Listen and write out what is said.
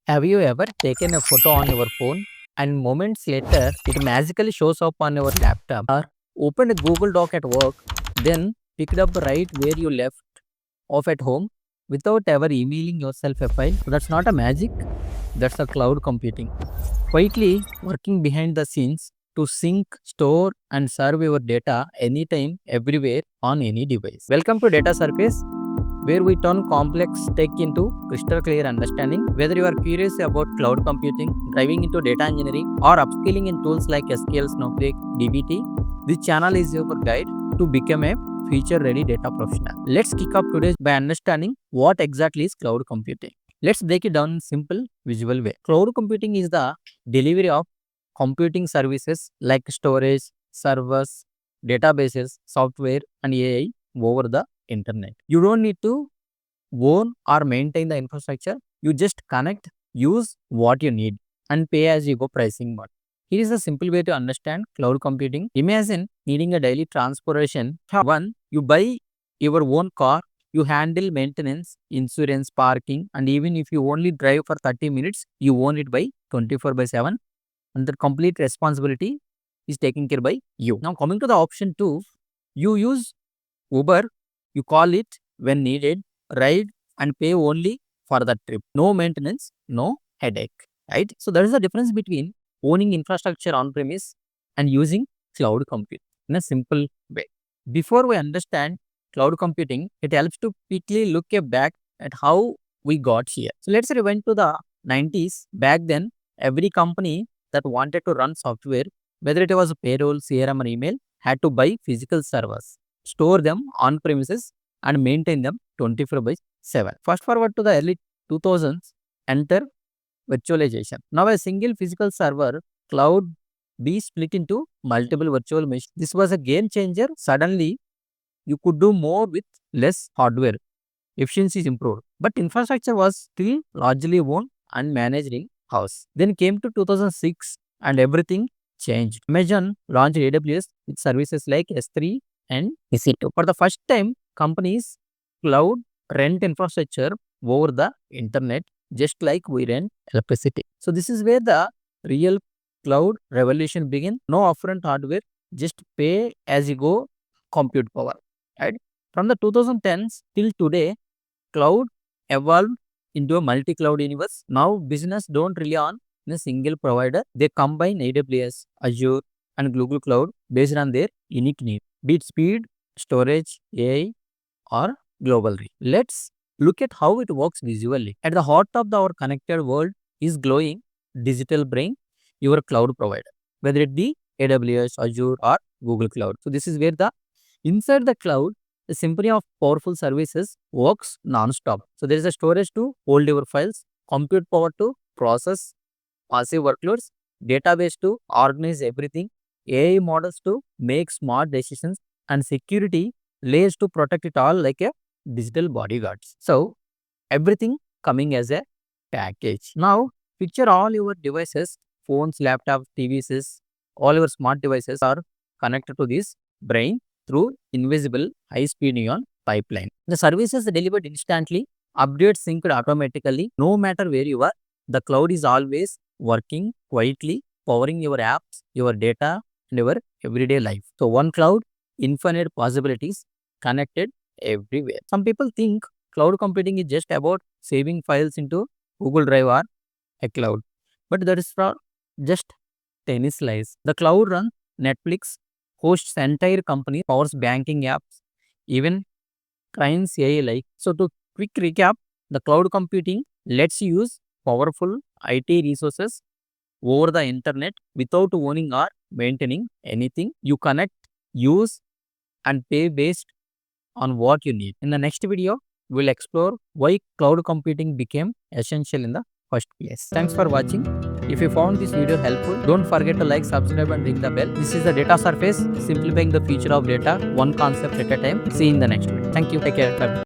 Have you ever taken a photo on your phone and moments later it magically shows up on your laptop, or opened a Google Doc at work, then picked up right where you left off at home without ever emailing yourself a file? That's not a magic, that's a cloud computing. Quietly working behind the scenes to sync, store, and serve your data anytime, everywhere, on any device. Welcome to Data Surface, where we turn complex tech into crystal clear understanding. Whether you are curious about cloud computing, driving into data engineering, or upskilling in tools like SQL, Snowflake, DBT, this channel is your guide to become a future-ready data professional. Let's kick off today by understanding what exactly is cloud computing. Let's break it down in simple visual way. Cloud computing is the delivery of computing services like storage, servers, databases, software, and AI over the internet. You don't need to own or maintain the infrastructure. You just connect, use what you need, and pay as you go pricing model. Here is a simple way to understand cloud computing. Imagine needing a daily transportation. One, you buy your own car, you handle maintenance, insurance, parking, and even if you only drive for 30 minutes, you own it by 24/7, and the complete responsibility is taken care by you. Now, coming to the option 2, you use Uber, you call it when needed, ride and pay only for the trip. No maintenance, no headache. Right? So there is a difference between owning infrastructure on premise and using cloud computing in a simple way. Before we understand cloud computing, it helps to quickly look back at how we got here. So let's rewind to the 90s. Back then, every company that wanted to run software, whether it was a payroll, CRM, or email, had to buy physical servers, store them on premises, and maintain them 24/7. Fast forward to the early 2000s, enter virtualization. Now, a single physical server cloud be split into multiple virtual machines. This was a game changer. Suddenly, you could do more with less hardware. Efficiency is improved, but infrastructure was still largely owned and managed in house. Then came to 2006 and everything changed. Amazon launched AWS with services like S3 and EC2. For the first time, companies cloud rent infrastructure over the internet just like we rent electricity. So this is where the real cloud revolution begins. No upfront hardware, just pay as you go compute power. Right? From the 2010s till today, cloud evolved into a multi-cloud universe. Now business don't rely on a single provider. They combine AWS, Azure, and Google Cloud based on their unique needs, be it speed, storage, AI, or global reach. Let's look at how it works visually. At the heart of our connected world is glowing digital brain, your cloud provider, whether it be AWS, Azure, or Google Cloud. So this is where the inside the cloud, the symphony of powerful services works non-stop. So there is a storage to hold your files, compute power to process massive workloads, database to organize everything, AI models to make smart decisions, and security layers to protect it all like a digital bodyguards. So everything coming as a package. Now picture all your devices, phones, laptops, TVs, all your smart devices are connected to this brain through invisible high-speed neon pipeline. The services are delivered instantly, updates synced automatically, no matter where you are. The cloud is always working quietly, powering your apps, your data, and your everyday life. So one cloud, infinite possibilities, connected everywhere. Some people think cloud computing is just about saving files into Google Drive or a cloud, but that is for just tiny slice. The cloud runs Netflix, hosts entire company, powers banking apps, even trains AI like. So to quick recap, the cloud computing lets you use powerful IT resources over the internet without owning or maintaining anything. You connect, use, and pay based on what you need. In the next video, we'll explore why cloud computing became essential in the first place. Thanks for watching. If you found this video helpful, don't forget to like, subscribe, and ring the bell. This is the Data Surface, simplifying the future of data, one concept at a time. See you in the next video. Thank you. Take care. Bye.